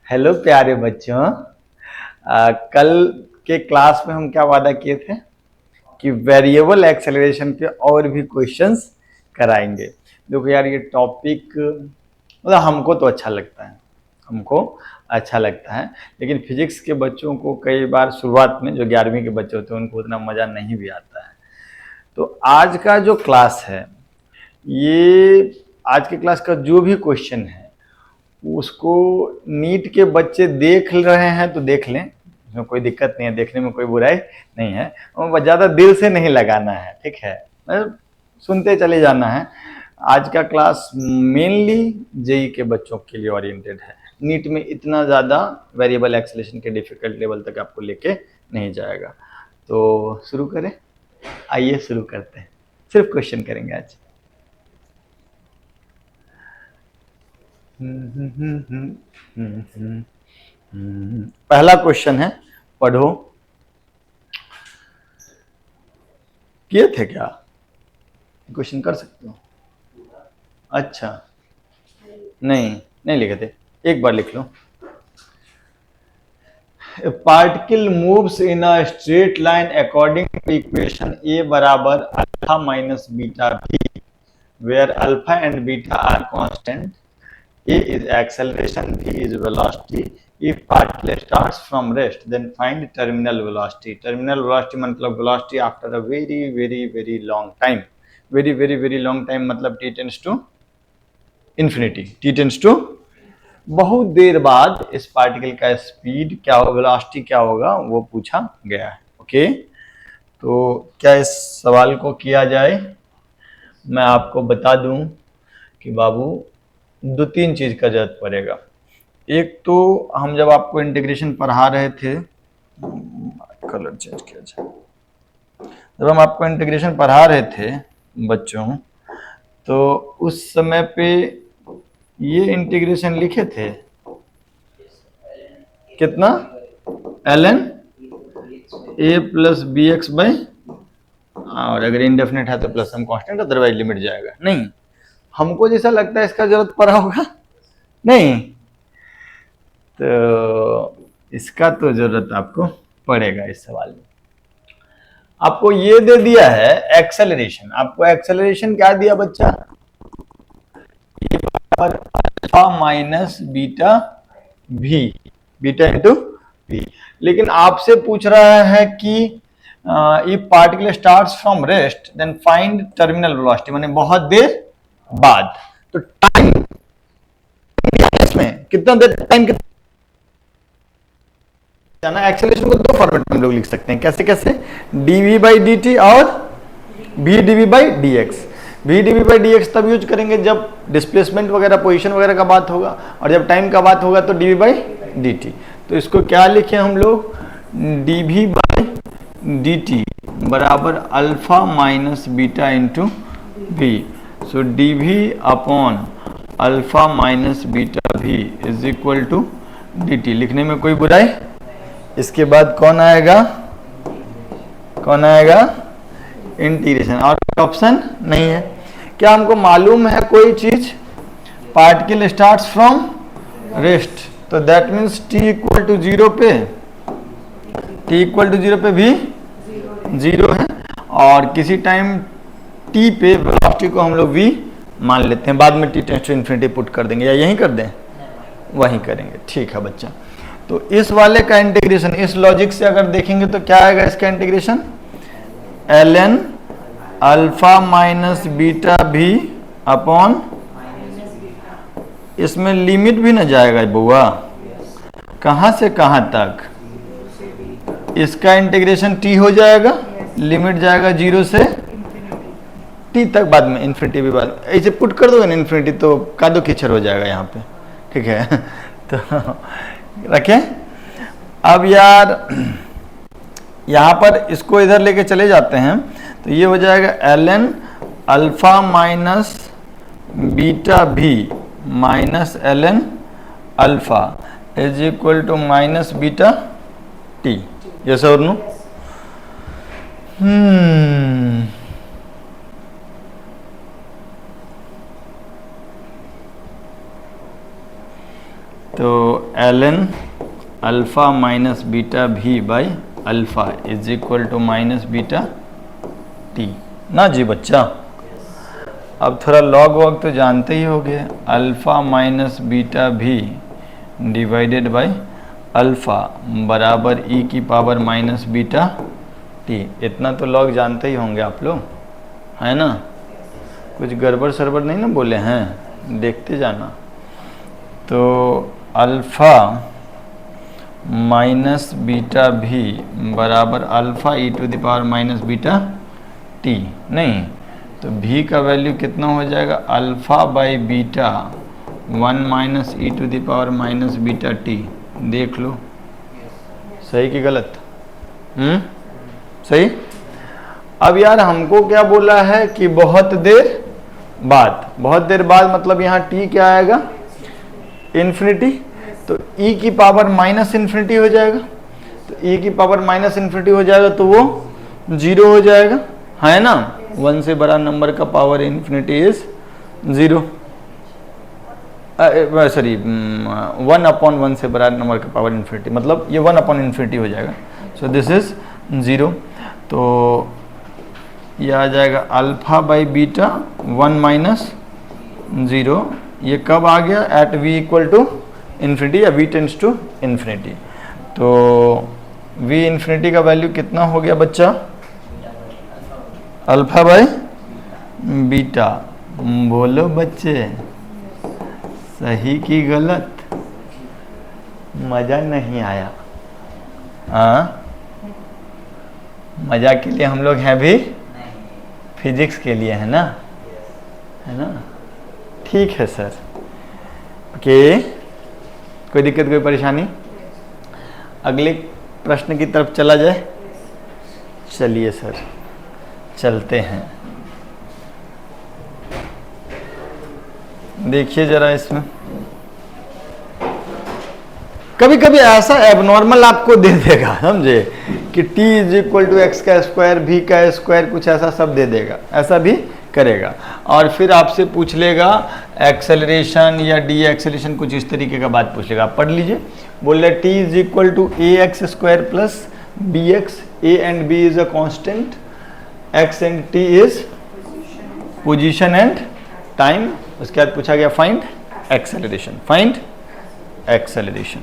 Hello प्यारे बच्चों। कल के क्लास में हम क्या वादा किए थे कि वेरिएबल एक्सेलरेशन के और भी क्वेश्चंस कराएंगे। देखो यार, ये टॉपिक मतलब हमको तो अच्छा लगता है, हमको अच्छा लगता है, लेकिन फिजिक्स के बच्चों को कई बार शुरुआत में जो 11वीं के बच्चे होते हैं उनको उतना मज़ा नहीं भी आता है। तो आज का जो क्लास है, ये आज के क्लास का जो भी क्वेश्चन है उसको नीट के बच्चे देख रहे हैं तो देख लें, उसमें कोई दिक्कत नहीं है, देखने में कोई बुराई नहीं है, और ज़्यादा दिल से नहीं लगाना है, ठीक है, मतलब सुनते चले जाना है। आज का क्लास मेनली जेई के बच्चों के लिए ओरिएंटेड है। नीट में इतना ज़्यादा वेरिएबल एक्सेलरेशन के डिफिकल्ट लेवल तक आपको लेके नहीं जाएगा। तो शुरू करें, आइए शुरू करते हैं। सिर्फ क्वेश्चन करेंगे आज। पहला क्वेश्चन है, पढ़ो। किए थे क्या? क्वेश्चन कर सकते हो? अच्छा, नहीं नहीं लिखे थे, एक बार लिख लो। A particle moves in a straight line according to equation A बराबर अल्फा माइनस बीटा भी, where alpha and beta are constant. A is acceleration, V is velocity. If particle starts from rest, then find terminal velocity. Terminal velocity मतलब velocity after a very very very long time. Very very very long time मतलब t tends to infinity. t tends to बहुत देर बाद इस particle का speed क्या होगा, velocity क्या होगा, वो पूछा गया है। ओके, तो क्या इस सवाल को किया जाए? मैं आपको बता दूं कि बाबू दो तीन चीज का जरूरत पड़ेगा। एक तो हम जब आपको इंटीग्रेशन पढ़ा रहे थे, कलर चेंज किया जाए, जब हम आपको इंटीग्रेशन पढ़ा रहे थे बच्चों, तो उस समय पे ये इंटीग्रेशन लिखे थे कितना, ln a plus B x by, और अगर इंडेफिनेट है तो plus some constant, otherwise limit जाएगा। नहीं, हमको जैसा लगता है इसका जरूरत पड़ा होगा नहीं, तो इसका तो जरूरत आपको पड़ेगा। इस सवाल में आपको ये दे दिया है एक्सेलरेशन। आपको एक्सेलरेशन क्या दिया बच्चा? Alpha minus beta v, beta into v. लेकिन आपसे पूछ रहा है कि if particle starts from rest then find terminal velocity, माने बहुत देर बाद। तो टाइम इसमें कितना देर, टाइम कितना जाना। एक्सेलरेशन को दो फॉर्मेट में हम लोग लिख सकते हैं, कैसे कैसे, dv बाई डी टी और v dv by D x. v dv by D x तब यूज करेंगे जब डिस्प्लेसमेंट वगैरह, पोजीशन वगैरह का बात होगा, और जब टाइम का बात होगा तो dv बाई डी टी। तो इसको क्या लिखे हम लोग, dv बाई डी टी बराबर alpha minus beta into v. So dv upon alpha minus beta v is equal to dt। लिखने में कोई बुराई? इसके बाद कौन आएगा, कौन आएगा, इंटीग्रेशन, और ऑप्शन नहीं है। क्या हमको मालूम है कोई चीज, पार्टिकल स्टार्ट्स फ्रॉम रेस्ट, तो that means t equal to zero पे, t इक्वल टू जीरो पे भी जीरो है, और किसी टाइम t पे वेलोसिटी को हम लोग v मान लेते हैं, बाद में t tends to infinity put कर देंगे, या यहीं कर दें, वहीं करेंगे। ठीक है बच्चा, तो इस वाले का इंटीग्रेशन इस लॉजिक से अगर देखेंगे तो क्या आएगा इसका integration, ln alpha minus beta भी अपॉन, इसमें लिमिट भी न जाएगा बुआ, कहां से कहां तक, इसका इंटीग्रेशन t हो जाएगा, लिमिट जाएगा जीरो से t तक, बाद में इन्फिनिटी भी बाद, ऐसे पुट कर दोगे ना इन्फिनिटी तो कादो कीचड़ हो जाएगा यहाँ पे, ठीक है। तो रखें। अब यार यहाँ पर इसको इधर लेके चले जाते हैं, तो ये हो जाएगा ln alpha minus beta v minus ln alpha is equal to minus beta T. Yes और नो? तो ln alpha minus beta v by alpha is equal to minus beta T ना जी बच्चा। अब थोड़ा लॉग वॉग तो जानते ही होगे, अल्फ़ा माइनस बीटा भी डिवाइडेड बाई अल्फ़ा बराबर ई की पावर माइनस बीटा टी। इतना तो लॉग जानते ही होंगे आप लोग, है ना? कुछ गड़बड़ सरबड़ नहीं ना बोले हैं, देखते जाना। तो अल्फ़ा माइनस बीटा भी बराबर alpha E to the power minus beta T. नहीं तो भी का वैल्यू कितना हो जाएगा, alpha by beta 1 minus E to the power minus beta T. देख लो सही कि गलत? सही। अब यार हमको क्या बोला है कि बहुत देर बाद मतलब यहाँ टी क्या आएगा, इन्फिनिटी। तो e की पावर माइनस इन्फिनिटी हो जाएगा, तो e की पावर माइनस इन्फिनिटी हो जाएगा तो वो 0 हो जाएगा, है ना? 1 से बड़ा नंबर का पावर इन्फिनिटी इज 0, सॉरी 1/1 से बड़ा नंबर का पावर इन्फिनिटी, मतलब ये 1/इन्फिनिटी हो जाएगा। So this is 0। तो ये आ जाएगा अल्फ़ा बाई बीटा 1 माइनस 0। ये कब आ गया, at v equal to infinity या v टेंड्स टू इन्फिनिटी। तो v इन्फिनिटी का वैल्यू कितना हो गया बच्चा, अल्फ़ा बाई बीटा। बोलो बच्चे सही कि गलत? मज़ा नहीं आया? मज़ा के लिए हम लोग हैं भी, फिजिक्स के लिए है ना, है ना? ठीक है सर, ओके। कोई दिक्कत, कोई परेशानी? अगले प्रश्न की तरफ चला जाए। चलिए सर चलते हैं। देखिए जरा इसमें कभी कभी ऐसा एबनॉर्मल आपको दे देगा, समझे, कि t is equal to x का स्क्वायर, भी का स्क्वायर, कुछ ऐसा सब दे देगा, ऐसा भी करेगा। और फिर आपसे पूछ लेगा एक्सेलरेशन या डी एक्सेलरेशन, कुछ इस तरीके का बात पूछ लेगा। आप पढ़ लीजिए। बोल रहे t is equal to A X square plus B X, A and B is a constant, X and t is position and time. उसके बाद पूछा गया find acceleration, find acceleration.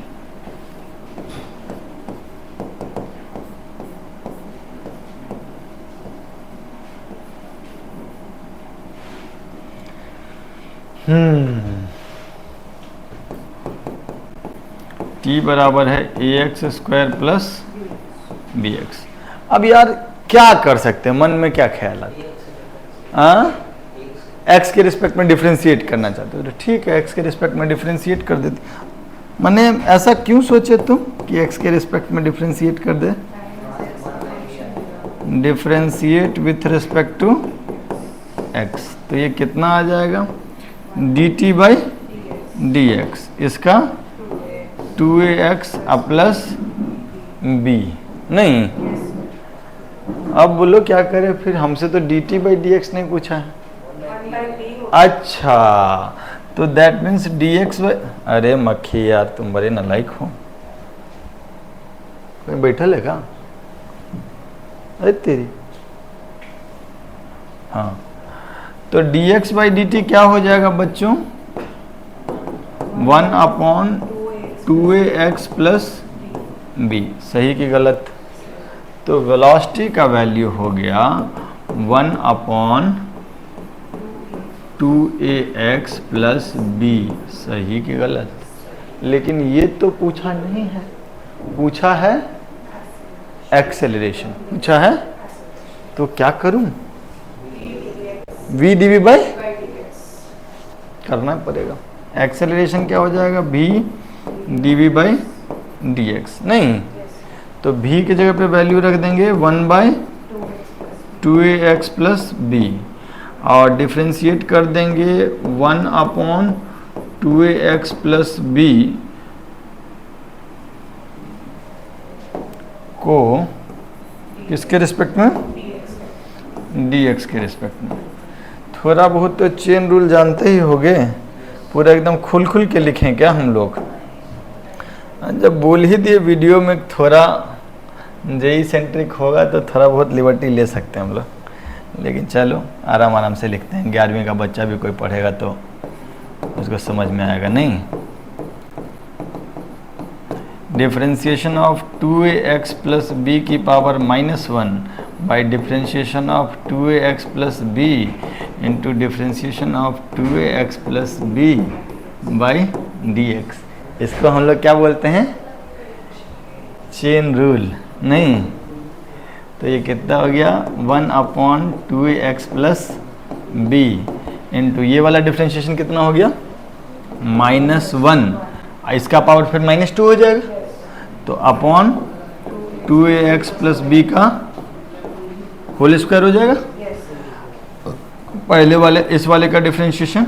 t बराबर है A X square plus B X. अब यार क्या कर सकते हैं, मन में क्या ख्याल आता है? एक्स के रिस्पेक्ट में डिफ्रेंशिएट करना चाहते हो तो ठीक है, एक्स के रिस्पेक्ट में डिफ्रेंशिएट कर देते। मैंने ऐसा क्यों सोचे तुम कि एक्स के रिस्पेक्ट में डिफ्रेंशिएट कर दे? Differentiate with respect to X, तो ये कितना आ जाएगा, D T by D X, इसका 2ax प्लस बी। नहीं, अब बोलो क्या करें फिर, हमसे तो D T by D x नहीं पूछा है। अच्छा, तो that means D x by, अरे मक्खी यार तुम बड़े नालायक हो, कोई बैठल है क्या? अरे तेरी, हाँ, तो D x by D T क्या हो जाएगा बच्चों, 1/2ax प्लस बी। सही कि गलत? तो वेलोसिटी का वैल्यू हो गया 1/2ax प्लस बी। सही कि गलत? लेकिन ये तो पूछा नहीं है, पूछा है एक्सेलरेशन, पूछा है। तो क्या करूं, v dv बाई करना पड़ेगा। एक्सेलरेशन क्या हो जाएगा, v dv बाई dx। नहीं तो v की जगह पे वैल्यू रख देंगे 1/2ax प्लस बी, और डिफ्रेंशिएट कर देंगे 1/2ax प्लस बी को किसके रिस्पेक्ट में, dx के रिस्पेक्ट में। थोड़ा बहुत तो चेन रूल जानते ही होंगे, पूरा एकदम खुल खुल के लिखें क्या हम लोग? जब बोल ही दिए वीडियो में थोड़ा जेई सेंट्रिक होगा तो थोड़ा बहुत लिबर्टी ले सकते हैं हम लोग, लेकिन चलो आराम आराम से लिखते हैं। 11वीं का बच्चा भी कोई पढ़ेगा तो उसको समझ में आएगा। नहीं, differentiation of 2ax plus B की power -1 by differentiation of 2ax plus B into differentiation of 2ax plus B by dx। इसको हम लोग क्या बोलते हैं? Chain rule. नहीं, तो ये कितना हो गया? 1/2ax प्लस बी इंटू ये वाला डिफरेंशिएशन कितना हो गया? -1, इसका पावर फिर -2 हो जाएगा, तो अपॉन 2ax प्लस बी का होल स्क्वायर हो जाएगा। पहले वाले इस वाले का डिफरेंशिएशन,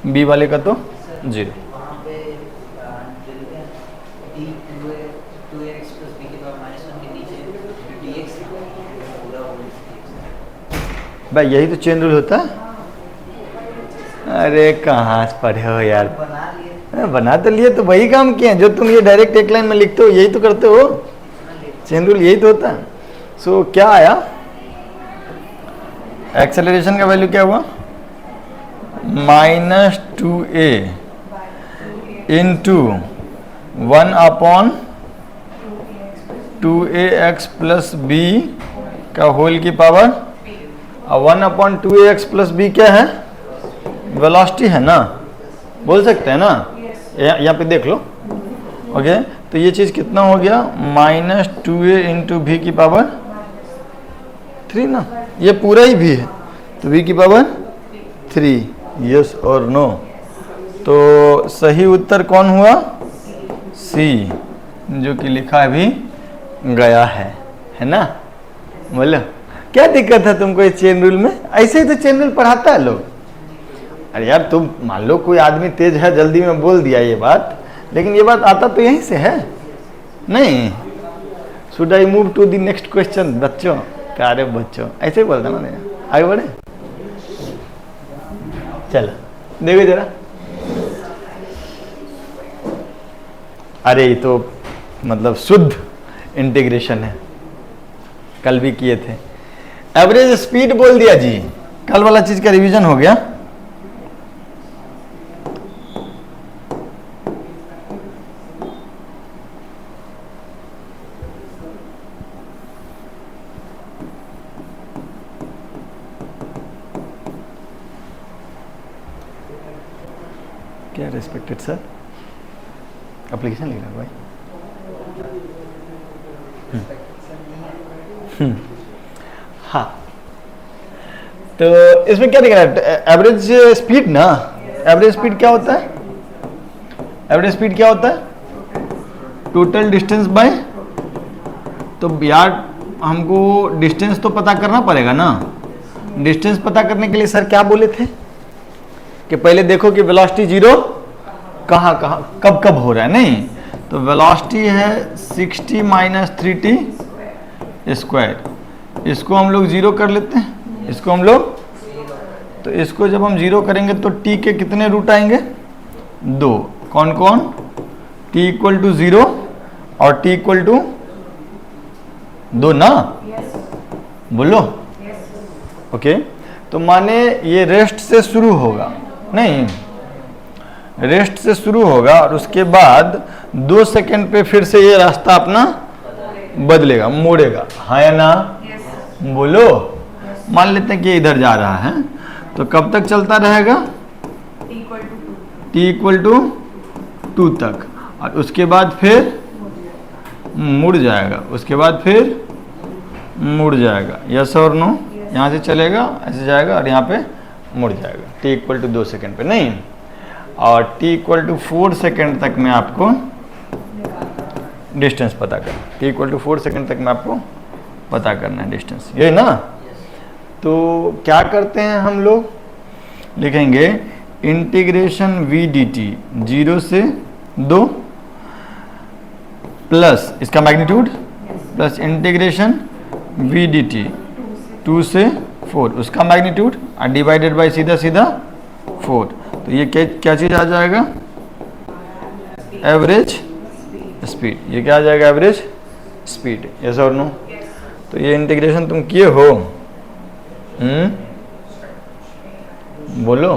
बी वाले का तो 0। भाई यही तो चेन रूल होता है। अरे कहाँ से पढ़े हो यार? बना तो लिए, तो वही काम किए हैं जो तुम ये डायरेक्ट एक लाइन में लिखते हो, यही तो करते हो। चेन रूल यही तो होता है। सो क्या आया? एक्सेलरेशन का वैल्यू क्या हुआ? -2a into 1/2ax plus B का होल की पावर। 1/2ax प्लस बी क्या है? वेलोसिटी है ना, बोल सकते हैं ना। यहाँ पे देख लो। ओके, तो ये चीज़ कितना हो गया? -2a इंटू भी की पावर 3 ना, ये पूरा ही भी है, तो v की पावर 3। यस और नो? तो सही उत्तर कौन हुआ? सी, जो कि लिखा भी गया है ना। बोलो क्या दिक्कत है तुमको इस चेन रूल में? ऐसे ही तो चेन रूल पढ़ाता है लोग। अरे यार तुम मान लो कोई आदमी तेज है, जल्दी में बोल दिया ये बात, लेकिन ये बात आता तो यहीं से है। नहीं, should I move to the next question बच्चों? प्यारे बच्चों, ऐसे ही बोलता ना, आगे बढ़े। चलो देखो जरा। अरे ये तो मतलब शुद्ध इंटीग्रेशन है, कल भी किए थे। एवरेज स्पीड बोल दिया जी, कल वाला चीज का रिवीजन हो गया। क्या रेस्पेक्टेड सर, एप्लीकेशन लिख रहा भाई। हाँ, तो इसमें क्या दिख रहा है? एवरेज स्पीड ना। एवरेज स्पीड क्या होता है? एवरेज स्पीड क्या होता है? टोटल डिस्टेंस बाय, तो यार हमको डिस्टेंस तो पता करना पड़ेगा ना। डिस्टेंस पता करने के लिए सर क्या बोले थे कि पहले देखो कि वेलोसिटी 0 कहाँ कहाँ कब कब हो रहा है। नहीं, तो वेलोसिटी है 60 - 3t स्क्वायर। इसको हम लोग 0 कर लेते हैं, इसको हम लोग, तो इसको जब हम 0 करेंगे तो t के कितने रूट आएंगे? 2। कौन कौन? t = 0 और t = 2 ना। बोलो ओके। तो माने ये रेस्ट से शुरू होगा, नहीं रेस्ट से शुरू होगा और उसके बाद 2 सेकंड पे फिर से ये रास्ता अपना बदलेगा, मोड़ेगा, हाँ या ना? बोलो। मान लेते हैं कि इधर जा रहा है, तो कब तक चलता रहेगा? t = 2 तक, और उसके बाद फिर मुड़ जाएगा, उसके बाद फिर मुड़ जाएगा। यस और नो? यहाँ से चलेगा, ऐसे जाएगा और यहाँ पे मुड़ जाएगा। t = 2 सेकंड पे, नहीं, और t = 4 सेकंड तक में आपको डिस्टेंस पता करना। t = 4 सेकंड तक में आपको पता करना है डिस्टेंस, ये ना। तो क्या करते हैं हम लोग? लिखेंगे इंटीग्रेशन v dt 0 से 2 प्लस इसका magnitude plus integration v dt 2 से 4 उसका मैग्नीट्यूड और डिवाइडेड बाय सीधा सीधा 4। तो ये क्या चीज आ जाएगा? एवरेज स्पीड, ये क्या आ जाएगा एवरेज स्पीड, यस और नो। तो ये इंटीग्रेशन तुम किए हो, बोलो,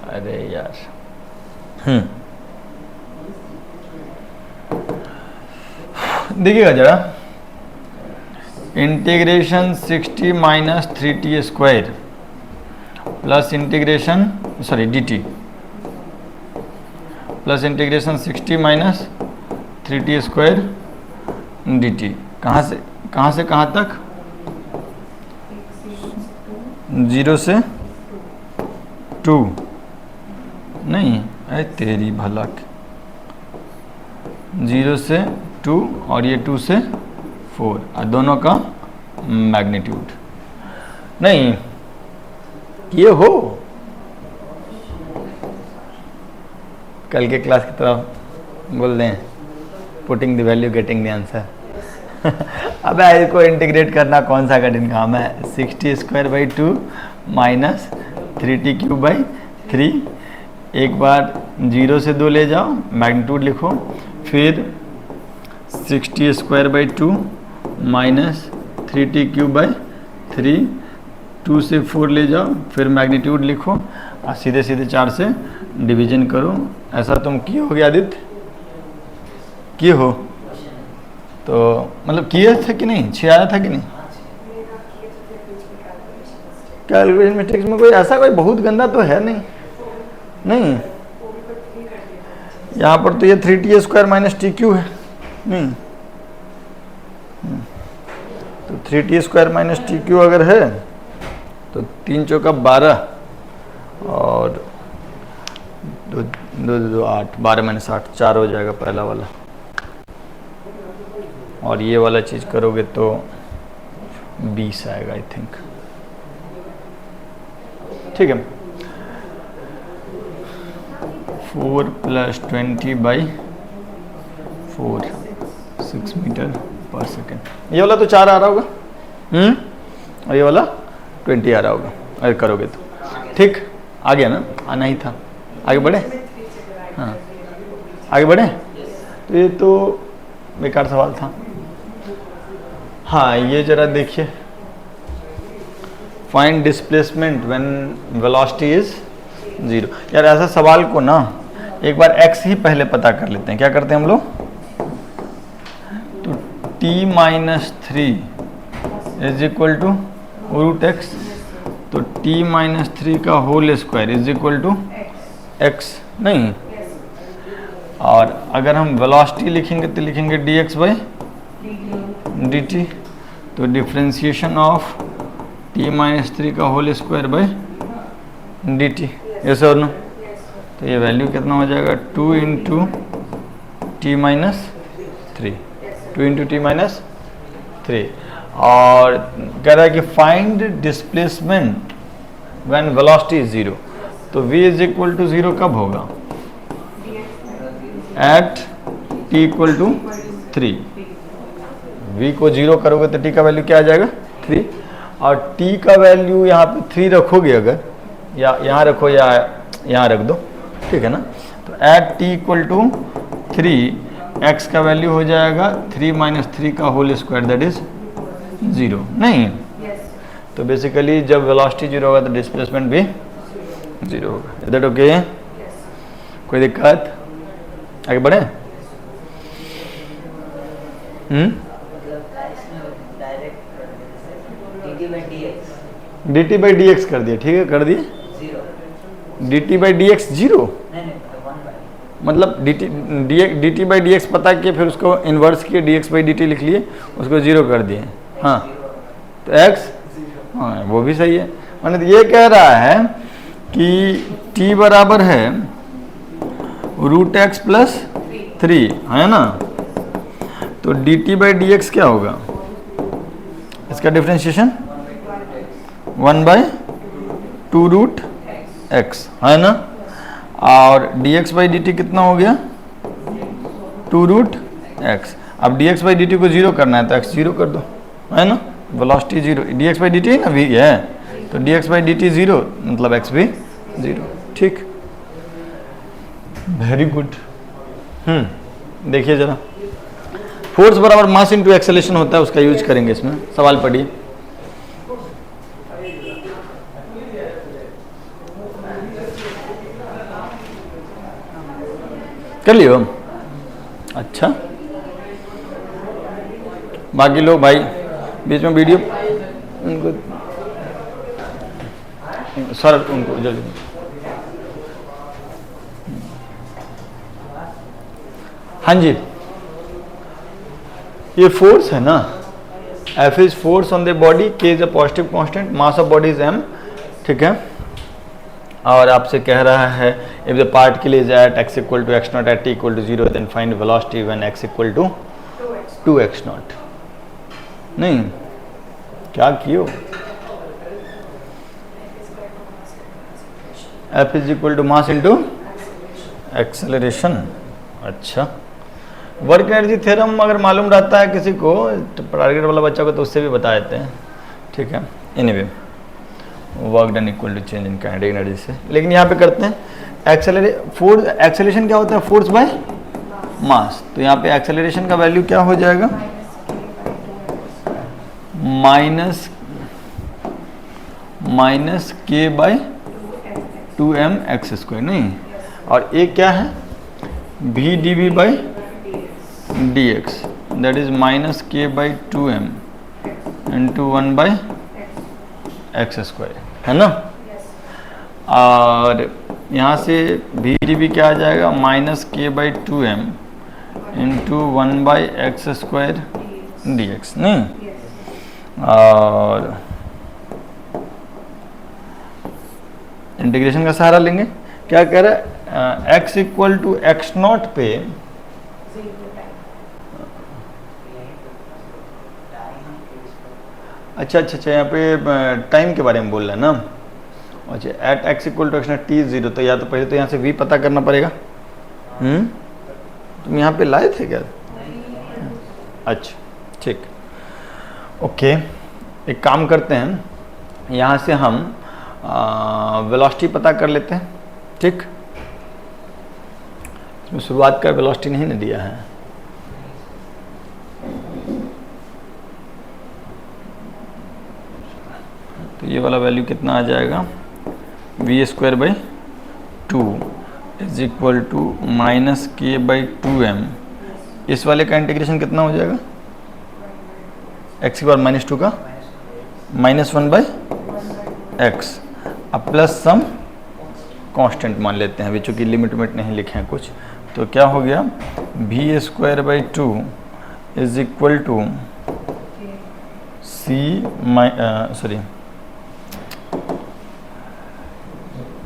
अरे यार, देखिएगा जरा, integration 60 minus 3t square plus integration sorry dt plus integration 60 minus 3t square dt, कहाँ से कहाँ तक, 0 से 2, नहीं अरे तेरी भलक, 0 से 2 और ये 2 से 4, और दोनों का मैग्नीट्यूड, नहीं ये हो कल के क्लास की तरह बोल दें, putting the value getting the answer. अब इसको इंटीग्रेट करना कौन सा कठिन काम है, 60 square by 2 minus 3t cube by 3, एक बार 0 से 2 ले जाओ, मैग्नीट्यूड लिखो, फिर 60 square by 2 minus 3t cube by 3, 2 से 4 ले जाओ, फिर मैग्नीट्यूड लिखो और सीधे सीधे 4 से डिवीजन करो। ऐसा तुम किए हो गया आदित्य, किए हो, तो मतलब किए थे कि नहीं, 6 आया था कि नहीं, कैलकुलेशन मिस्टेक्स में कोई ऐसा कोई बहुत गंदा तो है नहीं, नहीं यहाँ पर तो ये 3t square minus T Q है, नहीं तो 3t square minus T Q अगर है तो 3 चौका 12 और 2 8, 12 माइनस 8 4 हो जाएगा पहला वाला, और ये वाला चीज़ करोगे तो 20 आएगा आई थिंक, ठीक है। 4 प्लस 20 बाई 4, 6 मीटर पर सेकेंड, ये वाला तो 4 आ रहा होगा, और ये वाला 20 आ रहा होगा अगर करोगे तो, ठीक, आ गया ना, आना ही था, आगे बढ़े, हाँ आगे बढ़े, तो ये तो बेकार सवाल था। हाँ ये जरा देखिए, find displacement when velocity is 0, यार ऐसा सवाल को ना एक बार x ही पहले पता कर लेते हैं, क्या करते हैं हम लोग, तो t minus 3 is equal to root x, तो t माइनस 3 का whole square is equal to x, नहीं, और अगर हम वेलोसिटी लिखेंगे तो लिखेंगे dx बाई dt, तो डिफ्रेंशिएशन ऑफ t माइनस 3 का whole square by dt, yes और नो, तो ये वैल्यू कितना हो जाएगा, 2 into T minus 3, 2 into T minus 3, और कह रहा है कि find displacement when velocity is 0, तो v इज इक्वल टू 0 कब होगा, at t equal to 3, v को 0 करोगे तो t का वैल्यू क्या आ जाएगा 3, और t का वैल्यू यहाँ पे 3 रखोगे अगर, या यहाँ रखो या यहाँ रख दो, ठीक है ना, तो at t equal to 3 x का वैल्यू हो जाएगा 3 माइनस 3 का होल स्क्वायर दैट इज 0, नहीं तो बेसिकली जब वेलोसिटी 0 होगा तो डिस्प्लेसमेंट भी 0 होगा, इज दैट ओके, कोई दिक्कत, आगे बढ़े, dt बाई डी एक्स कर दिया, ठीक है कर दिए, dt बाई डी एक्स 0, मतलब dt बाई डी एक्स पता किए, फिर उसको इन्वर्स किए, dx बाई dt लिख लिए, उसको 0 कर दिए, हाँ तो x, हाँ वो भी सही है, मतलब ये कह रहा है कि t बराबर है रूट एक्स प्लस 3, है ना, तो dt बाई डी एक्स क्या होगा, इसका डिफ्रेंशिएशन 1 बाई 2 रूट एक्स, है ना, और dx बाई dt कितना हो गया 2 रूट एक्स, अब dx बाई dt को 0 करना है तो x 0 कर दो, है ना, वेलोसिटी 0, dx बाई dt ना v है, तो dx बाई dt 0 मतलब x भी 0, ठीक, वेरी गुड, देखिए जरा, फोर्स बराबर मास इंटू एक्सेलरेशन होता है, उसका यूज करेंगे इसमें। सवाल पढ़िए। कर लियो? अच्छा, बाकी लोग भाई बीच में वीडियो उनको, सर उनको जल्दी। हाँ जी, ये फोर्स है ना, F is force on the body, K is a positive constant, mass of body is m, ठीक है। और आपसे कह रहा है if the particle is at x equal to x not at t equal to 0 then find velocity when x equal to 2x not. नहीं, क्या कियो? F is equal to mass into acceleration. अच्छा, वर्क एनर्जी थ्योरम अगर मालूम रहता है किसी को, टारगेट वाला बच्चा को, तो उससे भी बता देते हैं, ठीक है। Anyway, work done equal to change in kinetic energy से, लेकिन यहाँ पे करते हैं एक्सेलरेशन क्या होता है? Force by mass. तो यहाँ पे एक्सेलरेशन का वैल्यू क्या हो जाएगा? Minus K by 2m x square. नहीं, और एक क्या है? v dv by dx, that is minus K by 2m into 1 by X square, है ना। और यहाँ से v dv क्या आ जाएगा? Minus K by 2m into 1 by X square dx। नहीं, और इंटीग्रेशन का सहारा लेंगे। क्या कह रहा है? x equal to x not पे अच्छा, यहाँ पे टाइम के बारे में बोल रहा है ना। अच्छा, at x equal to x not t 0, तो या तो पहले तो यहाँ से v पता करना पड़ेगा। तुम यहाँ पे लाए थे क्या? अच्छा, ठीक, ओके। एक काम करते हैं, यहाँ से हम वेलोसिटी पता कर लेते हैं, ठीक। इसमें शुरुआत का वेलोसिटी नहीं ना दिया है। तो ये वाला वैल्यू कितना आ जाएगा? V square by 2 is equal to minus K by 2m। इस वाले का इंटीग्रेशन कितना हो जाएगा? x की पावर माइनस 2 का माइनस 1 बाई एक्स, अब प्लस सम कांस्टेंट मान लेते हैं अभी, चूंकि लिमिट नहीं लिखे हैं कुछ। तो क्या हो गया? V square by 2 is equal to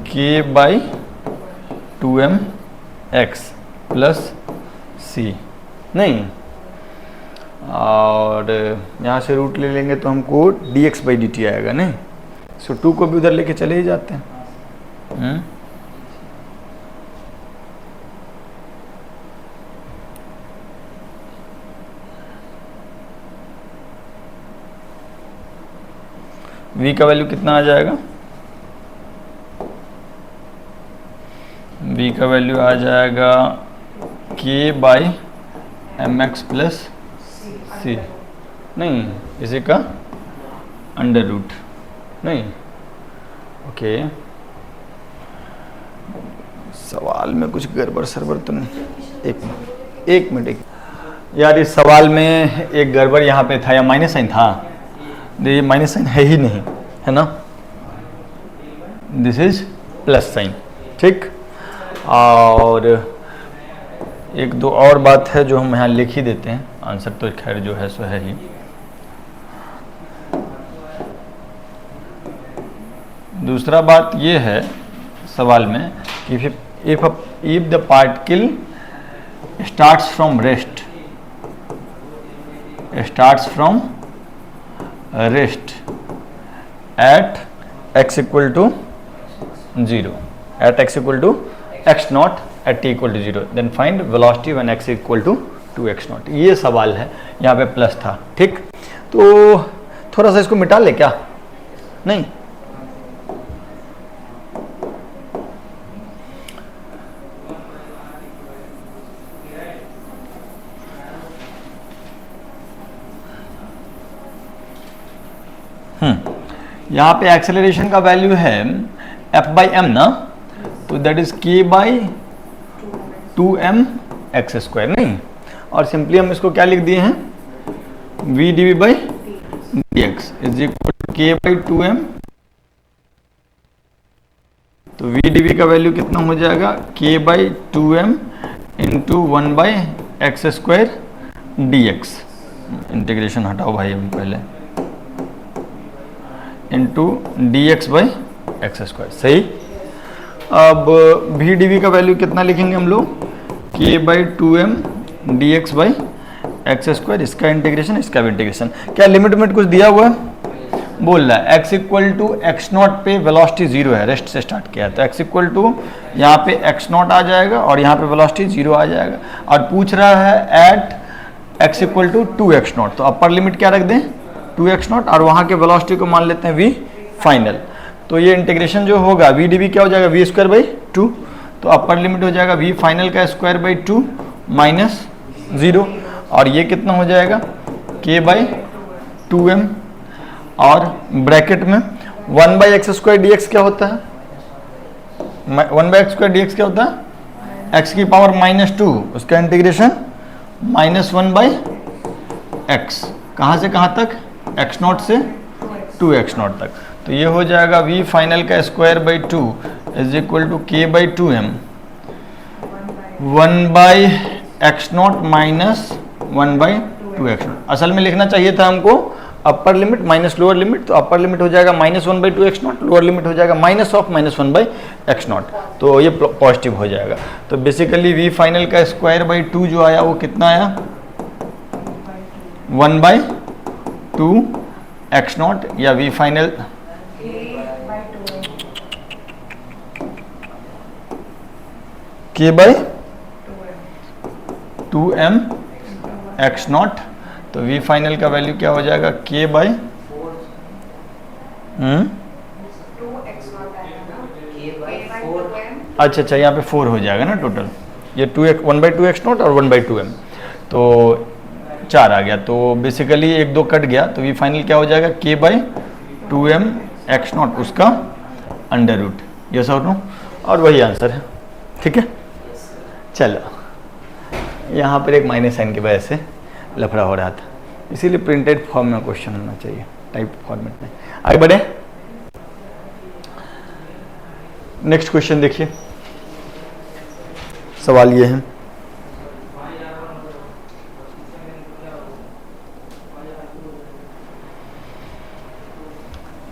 K by 2m x plus C. नहीं, और यहाँ से रूट ले लेंगे तो हमको dx बाई dt आएगा। नहीं, सो 2 को भी उधर लेके चले ही जाते हैं। v का वैल्यू कितना आ जाएगा? v का वैल्यू आ जाएगा k by M X plus C. नहीं, इसी का अंडर रूट। नहीं, ओके। सवाल में कुछ गड़बड़ सरबड़ तो नहीं? एक मिनट यार, इस सवाल में एक गड़बड़ यहाँ पे था, या माइनस साइन था। ये माइनस साइन है ही नहीं, है ना। दिस इज प्लस साइन, ठीक। और एक दो और बात है जो हम यहाँ लिख ही देते हैं, आंसर तो खैर जो है सो है ही। दूसरा बात ये है सवाल में कि if the particle starts from rest at x equal to 0, at x equal to x not at t equal to 0, then find velocity when x equal to 2x not. ये सवाल है, यहाँ पे प्लस था, ठीक। तो थोड़ा सा इसको मिटा ले क्या? नहीं, यहाँ पे एक्सेलरेशन का वैल्यू है एफ बाई एम ना, तो दैट इज के बाई 2m एक्स स्क्वायर, नहीं, और सिंपली हम इसको क्या लिख दिए हैं, v dv by D x is equal to K by 2m, तो v dv का वैल्यू कितना हो जाएगा, k by 2m into 1 by X square D x, integration हटाओ भाई अभी पहले, into D x by X square, सही। अब वी डी वी का वैल्यू कितना लिखेंगे हम लोग, के by 2m D x by X square, इसका इंटीग्रेशन, इसका भी इंटीग्रेशन। क्या लिमिट में कुछ दिया हुआ है, बोल रहा है x equal to x not पे वेलोसिटी जीरो है, रेस्ट से स्टार्ट किया, तो x इक्वल टू यहाँ पे एक्स नॉट आ जाएगा और यहाँ पे वेलोसिटी जीरो आ जाएगा, और पूछ रहा है at x equal to 2x not, तो अपर लिमिट क्या रख दें 2x नॉट, और वहाँ के वेलोसिटी को मान लेते हैं v फाइनल। तो ये इंटीग्रेशन जो होगा वी डी वी क्या हो जाएगा, वी स्क्वायर बाई 2, तो अपर लिमिट हो जाएगा वी फाइनल का स्क्वायर बाई 2 माइनस 0, और ये कितना हो जाएगा k बाई 2m, और ब्रैकेट में 1 by X square D x क्या होता है, 1 by X square D x क्या होता है, x की पावर -2, उसका इंटीग्रेशन -1 बाई एक्स, कहाँ से कहाँ तक, x नॉट से 2x नॉट तक, तो ये हो जाएगा v फाइनल का square by 2 is equal to k by 2m 1 by x not minus 1 by 2x not. असल में लिखना चाहिए था हमको upper limit minus lower limit, तो अपर लिमिट हो जाएगा -1 by 2x not, lower limit हो जाएगा minus of -1 by x not, तो ये पॉजिटिव हो जाएगा। तो बेसिकली v फाइनल का स्क्वायर बाई 2 जो आया वो कितना आया, 1 बाई 2 एक्स नॉट, या v final k by 2m x not, तो v फाइनल का वैल्यू क्या हो जाएगा, k बाई अच्छा यहाँ पे 4 हो जाएगा ना टोटल, ये 1 बाई 2 एक्स नॉट और 1 बाई 2m, तो 4 आ गया, तो बेसिकली 1 2 कट गया, तो v फाइनल क्या हो जाएगा, k by 2m x not, उसका अंडर रूट, यस और नो, और वही आंसर है, ठीक है। चलो यहाँ पर एक माइनस साइन की वजह से लफड़ा हो रहा था, इसीलिए प्रिंटेड फॉर्म में क्वेश्चन होना चाहिए, टाइप फॉर्मेट में। आगे बढ़े, नेक्स्ट क्वेश्चन देखिए, सवाल ये है,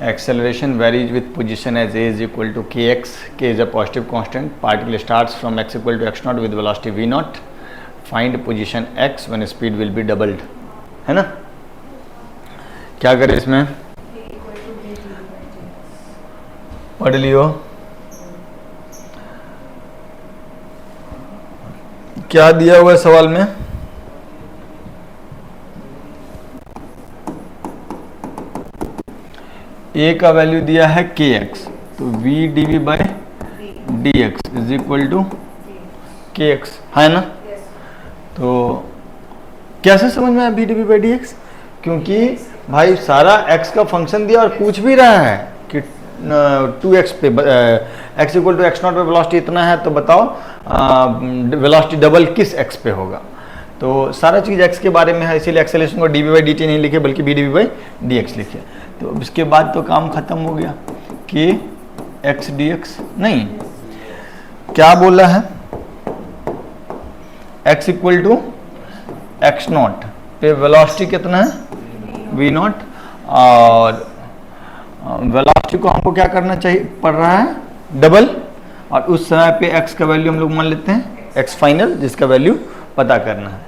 acceleration varies with position as a is equal to kx, k is a positive constant, particle starts from x equal to x naught with velocity v naught, find position x when speed will be doubled, है ना। क्या करें इसमें, पढ़ लियो, क्या दिया हुआ है सवाल में, a का वैल्यू दिया है kx, तो v dv by D x is equal to kx, है ना। तो कैसे समझ में आया v dv by D x, क्योंकि भाई सारा x का फंक्शन दिया और पूछ भी रहा है कि 2x पे x equal to x not पे वेलोसिटी इतना है, तो बताओ वेलोसिटी डबल किस x पे होगा, तो सारा चीज़ x के बारे में है, इसीलिए एक्सेलरेशन को dv बाई dt नहीं लिखे बल्कि v dv बाई dx लिखे, तो इसके बाद तो काम खत्म हो गया, कि x dx नहीं, क्या बोला है, x equal to x not पे वेलोसिटी कितना है v नॉट, और वेलोसिटी को हमको क्या करना चाहिए पड़ रहा है डबल, और उस समय पे x का वैल्यू हम लोग मान लेते हैं x फाइनल, जिसका वैल्यू पता करना है।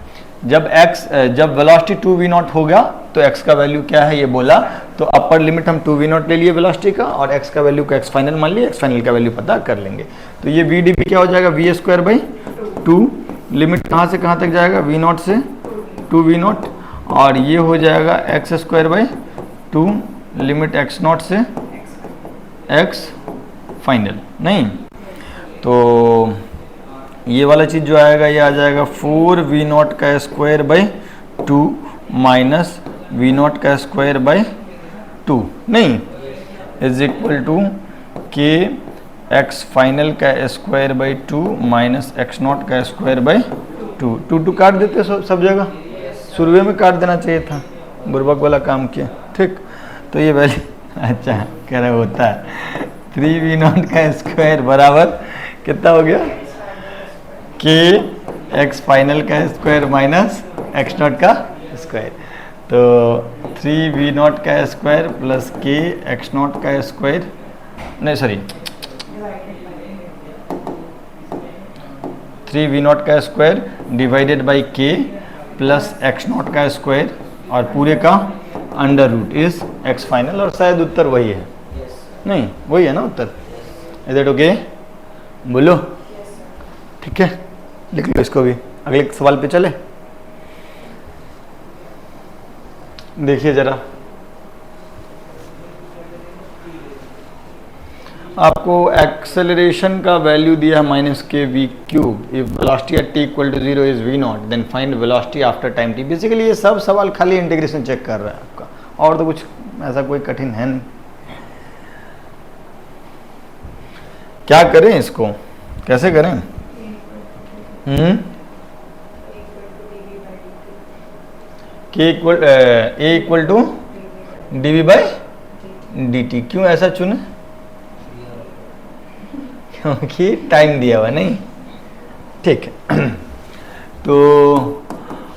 जब वेलोसिटी 2v नॉट हो गया तो x का वैल्यू क्या है ये बोला, तो अपर लिमिट हम 2v नॉट ले लिए वेलोसिटी का, और x का वैल्यू को x फाइनल मान लिए, x फाइनल का वैल्यू पता कर लेंगे, तो ये v dv क्या हो जाएगा, v स्क्वायर बाई 2, लिमिट कहाँ से कहाँ तक जाएगा, v नॉट से 2v नॉट, और ये हो जाएगा x square by 2, limit x not से x फाइनल, नहीं, तो ये वाला चीज़ जो आएगा ये आ जाएगा 4v नॉट का square by 2 minus v not का स्क्वायर बाई 2, नहीं, इज इक्वल टू के एक्स फाइनल का square by 2 minus x naught का स्क्वायर बाई 2। 2 काट देते सब जगह, शुरू में काट देना चाहिए था, बुर्बक वाला काम किया। ठीक, तो ये वैल्यू अच्छा कह रहा होता है 3v0 का स्क्वायर बराबर कितना हो गया, के एक्स फाइनल का स्क्वायर माइनस एक्स नॉट का स्क्वायर। तो 3v0 का square plus k x naught का स्क्वायर, नहीं सॉरी 3v0 का square divided by k plus x naught का स्क्वायर और पूरे का under root is x final. और शायद उत्तर वही है, नहीं वही है ना उत्तर। Is that okay? बोलो। ठीक है, लिख लो इसको भी। अगले सवाल पे चले, देखिए जरा। आपको एक्सेलरेशन का वैल्यू दिया है minus k v cube. If velocity at t equal to 0 is v naught then find velocity after time t. Basically ये सब सवाल खाली इंटीग्रेशन चेक कर रहा है आपका, और तो कुछ ऐसा कोई कठिन है नहीं। क्या करें इसको, कैसे करें? के equal a equal to d v by D t. क्यों ऐसा चुने? क्योंकि टाइम दिया हुआ नहीं। ठीक है, तो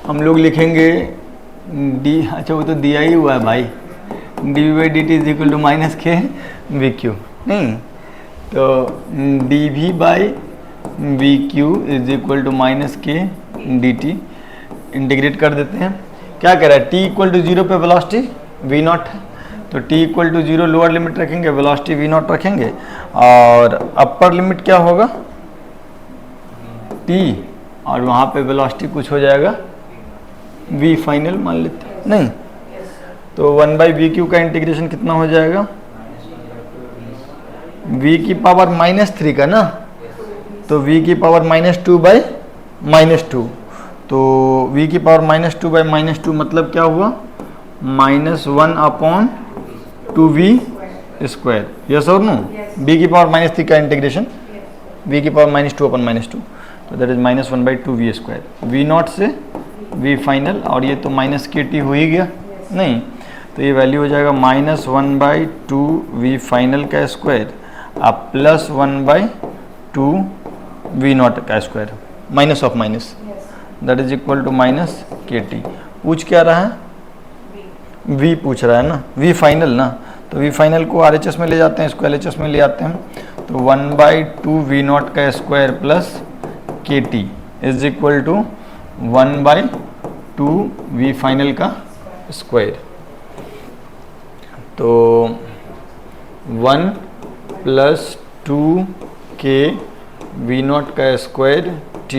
हम लोग लिखेंगे डी, अच्छा वो तो दिया ही हुआ है भाई, d v by D t is equal to minus k v cube. नहीं, तो d v by v cube is equal to minus k d t. Integrate कर देते हैं। क्या कह रहा है, टी इक्वल टू 0 पे वेलोसिटी वी नॉट है, तो t equal to 0 lower limit रखेंगे, वेलोसिटी v नॉट रखेंगे, और अपर लिमिट क्या होगा t, और वहाँ पे वेलोसिटी कुछ हो जाएगा v फाइनल मान लेते हैं। नहीं, तो 1/v क्यू का इंटीग्रेशन कितना हो जाएगा, v की पावर -3 का ना, तो v की पावर -2/-2, तो v की पावर -2/-2 मतलब क्या हुआ, -1/2v स्क्वायर। यस और नो? b की पावर -3 का इंटीग्रेशन, v की पावर -2/-2, तो that is -1/2v square. v not से v फाइनल, और ये तो माइनस के टी हो ही गया। नहीं, तो ये वैल्यू हो जाएगा -1/2v फाइनल का स्क्वायर अब प्लस 1/2v नॉट का square, minus of minus, that is equal to minus k t. पूछ क्या रहा है, v पूछ रहा है ना, v फाइनल ना, तो v फाइनल को RHS में ले जाते हैं, इसको LHS में ले आते हैं, तो 1/2v नॉट का square plus K T is equal to 1/2v final का स्क्वायर। तो 1 प्लस 2k v नॉट का square t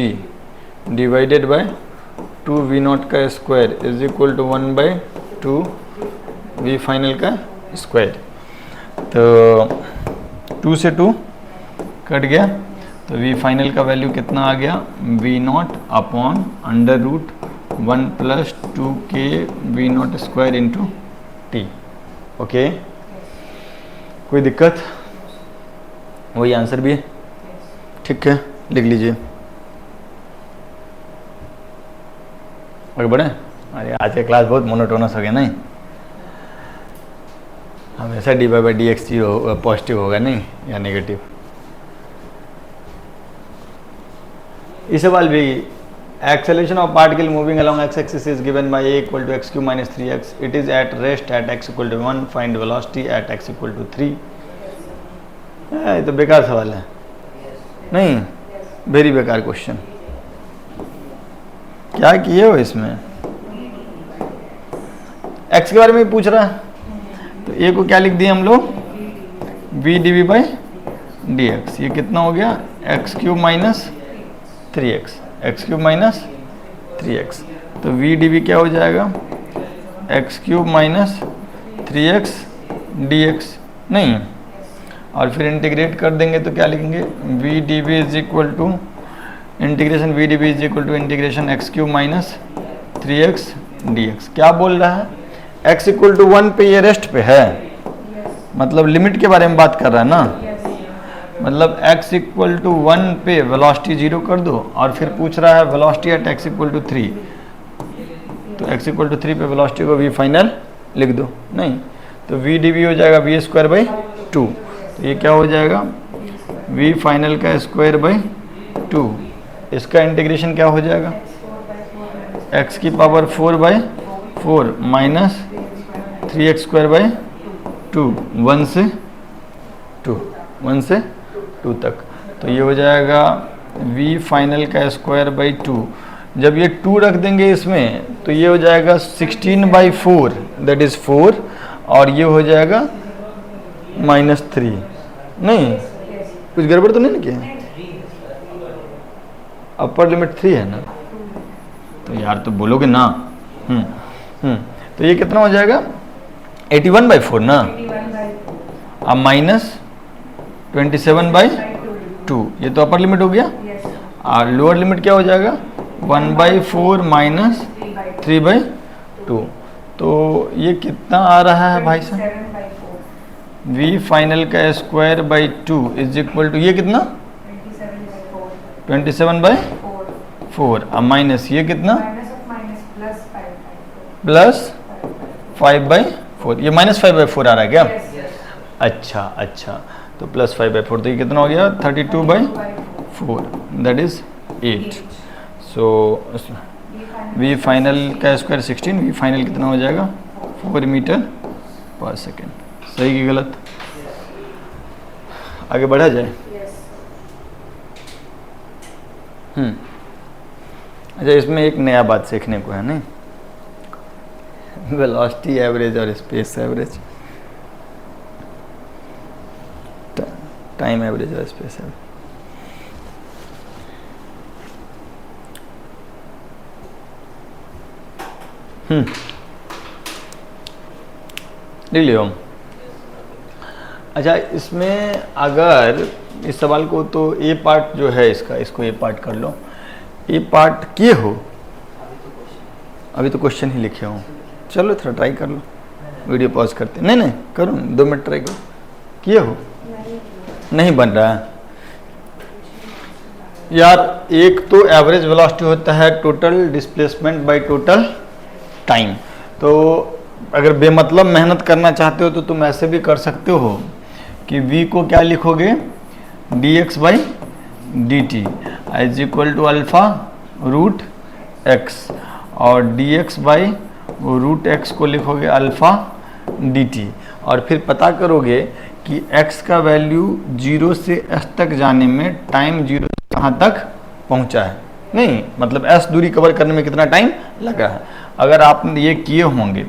divided by 2v not का square is equal to 1/2v final का स्क्वायर। तो 2 से 2 कट गया, तो v फाइनल का वैल्यू कितना आ गया, v naught upon under root 1 plus 2k v naught square into t. Okay, कोई दिक्कत? वही आंसर भी है। ठीक है, लिख लीजिए। आगे बढ़े। अरे आज का क्लास बहुत मोनोटोनस हो गया नहीं, हमेशा dy/dx पॉजिटिव होगा नहीं या नेगेटिव। इस सवाल भी acceleration of particle moving along x axis is given by a equal to x³ - 3x, it is at rest at x equal to 1, find velocity at x equal to 3। ये तो बेकार सवाल है नहीं, वेरी बेकार क्वेश्चन। क्या किए हो इसमें, x के बारे में पूछ रहा है, तो a को क्या लिख दिया हम लोग, v dv/dx। ये कितना हो गया, x³ - 3x, x³ - 3x, तो v dv क्या हो जाएगा, x³ - 3x dx। नहीं, और फिर इंटीग्रेट कर देंगे तो क्या लिखेंगे, v dv is equal to integration v dv is equal to integration x³ - 3x dx। क्या बोल रहा है, x इक्वल टू 1 पे ये रेस्ट पे है, मतलब लिमिट के बारे में बात कर रहा है ना, मतलब x इक्वल टू 1 पे वेलोसिटी 0 कर दो और फिर पूछ रहा है velocity at x equal to 3, तो x इक्वल टू 3 पे वेलोसिटी को v फाइनल लिख दो, नहीं तो v dv हो जाएगा v स्क्वायर बाई 2, तो ये क्या हो जाएगा v फाइनल का स्क्वायर बाई 2, इसका इंटीग्रेशन क्या हो जाएगा x की power 4 by 4 minus 3x square by 2, 1 से 2 तक, तो ये हो जाएगा v फाइनल का स्क्वायर बाई 2, जब ये 2 रख देंगे इसमें तो ये हो जाएगा 16 बाई 4 दैट इज 4, और ये हो जाएगा -3, नहीं कुछ गड़बड़ तो नहीं ना किया, अपर लिमिट 3 है ना, तो यार तो बोलोगे ना, तो ये कितना हो जाएगा 81 बाई 4 ना, अब माइनस 27 बाई 2, ये तो अपर लिमिट हो गया, और लोअर लिमिट क्या हो जाएगा 1 बाई 4 माइनस 3 बाई 2, तो ये कितना आ रहा है भाई साहब v फाइनल का square by 2 is equal to ये कितना 27 बाई 4, अब माइनस ये कितना प्लस 5 बाई 4, ये -5 बाई 4 आ रहा है क्या, अच्छा, तो +5 बाई 4, तो ये कितना हो गया 32 by 4 that is 8, so v final का स्क्वायर 16, v फाइनल कितना हो जाएगा 4 मीटर पर सेकेंड, सही कि गलत, आगे बढ़ा जाए। अच्छा, इसमें एक नया बात सीखने को है नहीं, वेलोसिटी एवरेज और स्पेस एवरेज, टाइम एवरेज और स्पेस एवरेज, लिख लियो। अच्छा, इसमें अगर इस सवाल को तो ए पार्ट जो है इसका, इसको ए पार्ट कर लो, ए पार्ट किए हो, अभी तो क्वेश्चन ही लिखे हो, चलो थोड़ा ट्राई कर लो, वीडियो पॉज करते, नहीं करो 2 मिनट ट्राई करो, किए हो नहीं बन रहा है यार। एक तो एवरेज वेलोसिटी होता है total displacement by total time, तो अगर बेमतलब मेहनत करना चाहते हो तो तुम ऐसे भी कर सकते हो कि v को क्या लिखोगे dx by dt is equal to alpha root x, और dx बाई रूट x को लिखोगे अल्फा dt, और फिर पता करोगे कि x का वैल्यू 0 से s तक जाने में टाइम 0 से कहाँ तक पहुँचा है, नहीं मतलब s दूरी कवर करने में कितना टाइम लगा है। अगर आपने ये किए होंगे,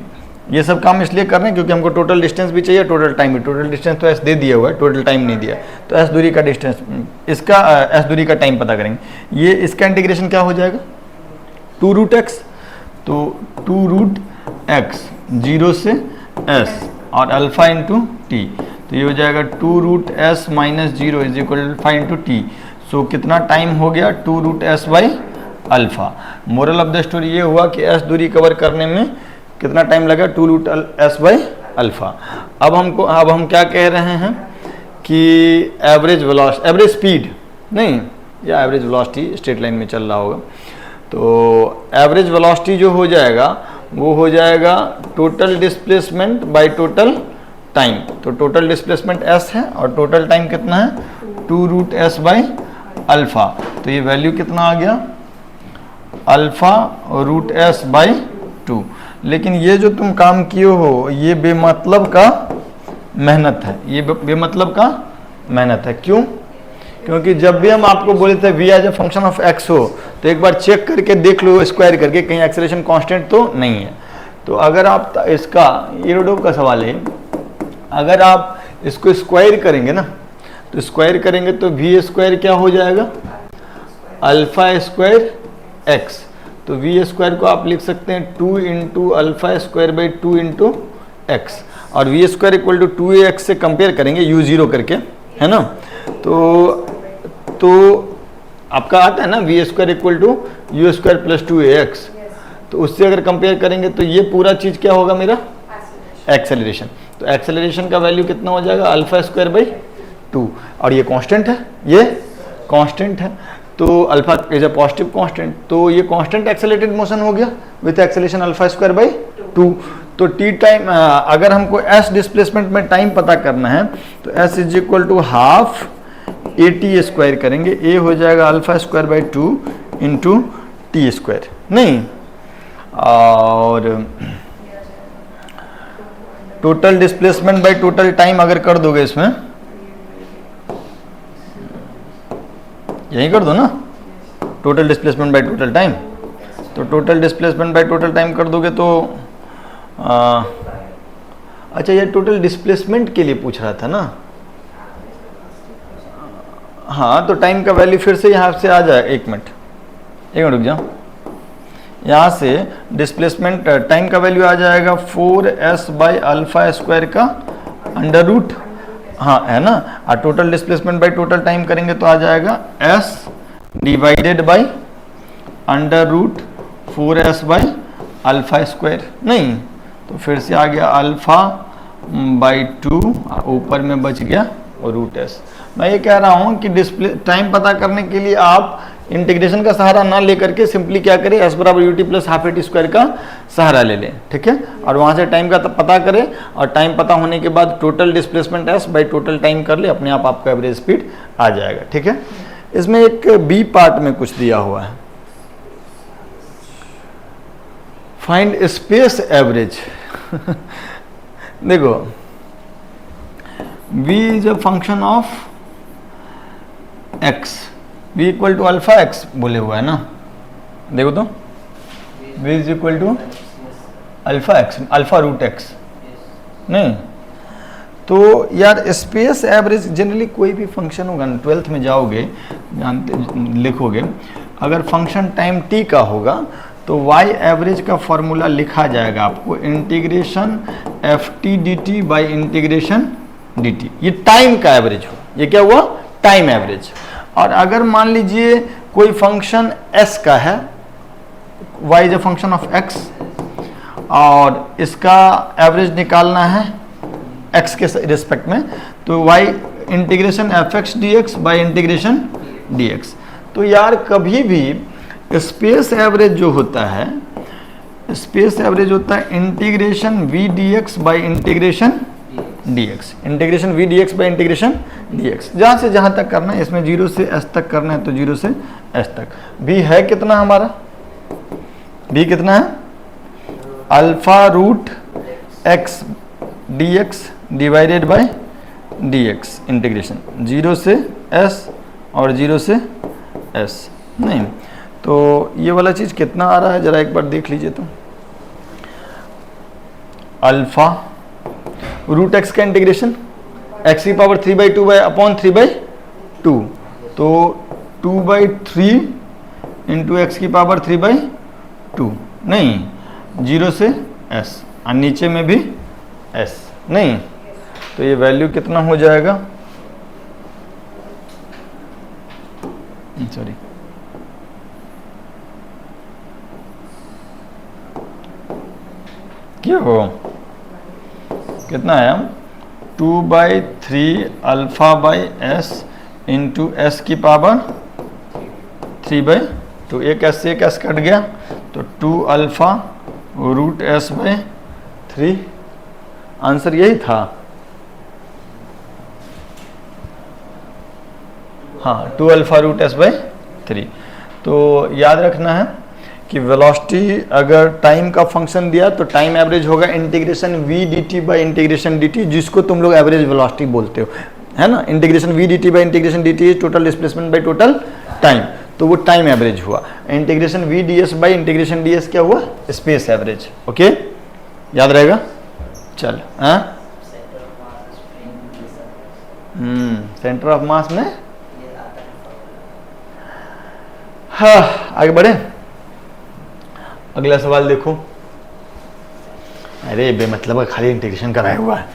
ये सब काम इसलिए कर रहे हैं क्योंकि हमको टोटल डिस्टेंस भी चाहिए, टोटल टाइम भी, टोटल डिस्टेंस तो s दे दिया हुआ है, टोटल टाइम नहीं दिया, तो s दूरी का डिस्टेंस, इसका s दूरी का टाइम पता करेंगे। ये इसका इंटीग्रेशन क्या हो जाएगा 2 रूट x, तो 2 रूट x 0 से s और अल्फा इंटू टी, तो ये हो जाएगा 2 root s minus 0 is equal to 5 into T, so कितना टाइम हो गया 2 root s by alpha. Moral of the story ये हुआ कि s दूरी कवर करने में कितना टाइम लगा 2 रूट s बाई अल्फा। अब हम क्या कह रहे हैं कि एवरेज वेलोसिटी, एवरेज स्पीड नहीं, या एवरेज वेलोसिटी स्ट्रेट लाइन में चल रहा होगा, तो एवरेज वेलोसिटी जो हो जाएगा वो हो जाएगा total displacement by total time, तो टोटल डिस्प्लेसमेंट s है और टोटल टाइम कितना है 2 रूट s बाई अल्फा, तो ये वैल्यू कितना आ गया अल्फा रूट s बाई 2। लेकिन ये जो तुम काम किए हो ये बेमतलब का मेहनत है, ये बेमतलब का मेहनत है। क्यों? क्योंकि जब भी हम आपको बोले थे v as a function of x हो तो एक बार चेक करके देख लो स्क्वायर करके कहीं एक्सेलरेशन कांस्टेंट तो नहीं है। तो अगर आप इसका एरोडो का सवाल है, अगर आप इसको स्क्वायर करेंगे ना, तो स्क्वायर करेंगे तो v स्क्वायर क्या हो जाएगा अल्फा स्क्वायर x, तो v स्क्वायर को आप लिख सकते हैं 2 into alpha square by 2 into x, और v square equal to 2ax से कंपेयर करेंगे u0 करके, है ना। तो आपका आता है ना v square equal to u square plus 2ax, तो उससे अगर कंपेयर करेंगे तो ये पूरा चीज़ क्या होगा मेरा एक्सेलरेशन। तो एक्सेलरेशन का वैल्यू कितना हो जाएगा, अल्फा स्क्वायर बाई 2, और ये कांस्टेंट है, ये कांस्टेंट है, तो alpha is a positive constant, तो ये कांस्टेंट एक्सेलरेटेड मोशन हो गया with acceleration alpha square by 2। तो टी टाइम, अगर हमको एस डिस्प्लेसमेंट में टाइम पता करना है तो S is equal to half A T square करेंगे, ए हो जाएगा alpha square by 2 into T square, नहीं, और total displacement by total time अगर कर दोगे इसमें, यही कर दो ना, total displacement by total time, तो total displacement by total time कर दोगे तो अच्छा ये टोटल डिस्प्लेसमेंट के लिए पूछ रहा था ना, हाँ, तो टाइम का वैल्यू फिर से यहाँ से आ जाए, एक मिनट रुक जाओ, यहाँ से डिस्प्लेसमेंट टाइम का वैल्यू आ जाएगा 4s बाई अल्फा स्क्वायर का अंडर रूट, हाँ है ना, और total displacement by total time करेंगे तो आ जाएगा s divided by under root 4s by alpha square, नहीं, तो फिर से आ गया अल्फा बाई 2, ऊपर में बच गया रूट s। मैं ये कह रहा हूँ कि डिस्प्ले टाइम पता करने के लिए आप इंटीग्रेशन का सहारा ना लेकर के सिंपली क्या करें, s बराबर U T plus half A T square का सहारा ले लें, ठीक है, और वहाँ से टाइम का पता करें, और टाइम पता होने के बाद total displacement s by total time कर ले, अपने आप आपका एवरेज स्पीड आ जाएगा, ठीक है। इसमें एक बी पार्ट में कुछ दिया हुआ है, फाइंड स्पेस एवरेज। देखो v is a function of x, v equal to alpha x बोले हुआ है ना, देखो तो v is equal to alpha x, alpha root x, नहीं, तो यार स्पेस एवरेज जनरली कोई भी फंक्शन होगा ना, 12th में जाओगे जानते लिखोगे, अगर फंक्शन टाइम t का होगा तो y एवरेज का फॉर्मूला लिखा जाएगा आपको integration F T D T by integration d T, ये टाइम का एवरेज हो, ये क्या हुआ, टाइम एवरेज। और अगर मान लीजिए कोई फंक्शन s का है, y is a function of x, और इसका एवरेज निकालना है x के रिस्पेक्ट में, तो y integration F x D x by integration d x. तो यार कभी भी स्पेस एवरेज जो होता है, स्पेस एवरेज होता है integration v d x by integration d x, integration v d x by integration d x, जहाँ से जहाँ तक करना है, इसमें 0 से s तक करना है तो 0 से s तक। b है कितना हमारा, b कितना है, alpha root x d x divided by D x, integration 0 से s और 0 से s, नहीं, तो ये वाला चीज़ कितना आ रहा है जरा एक बार देख लीजिए, तो अल्फा रूट एक्स का इंटीग्रेशन एक्स की पावर 3/2 बाई अपॉन 3/2, तो 2/3 इंटू एक्स की पावर 3/2, नहीं, 0 से s, और नीचे में भी s, नहीं, तो ये वैल्यू कितना हो जाएगा, सॉरी क्या हो, कितना है, 2/3 alpha by S into S की पावर 3/2, एक एस से एक एस कट गया, तो 2 alpha root s by 3, answer यही था, हाँ 2 अल्फा रूट एस बाई 3। तो याद रखना है कि वेलोसिटी अगर टाइम का फंक्शन दिया तो टाइम एवरेज होगा integration v d T by integration d t, जिसको तुम लोग एवरेज वेलोसिटी बोलते हो, है ना, integration v d T by integration d t is total displacement by total time, तो वो टाइम एवरेज हुआ। Integration v d s by integration d s क्या हुआ, स्पेस एवरेज, ओके, याद रहेगा, चल, हाँ, सेंटर ऑफ मास में, हाँ, आगे बढ़े, अगला सवाल देखो, अरे बेमतलब का खाली इंटीग्रेशन कराया हुआ है,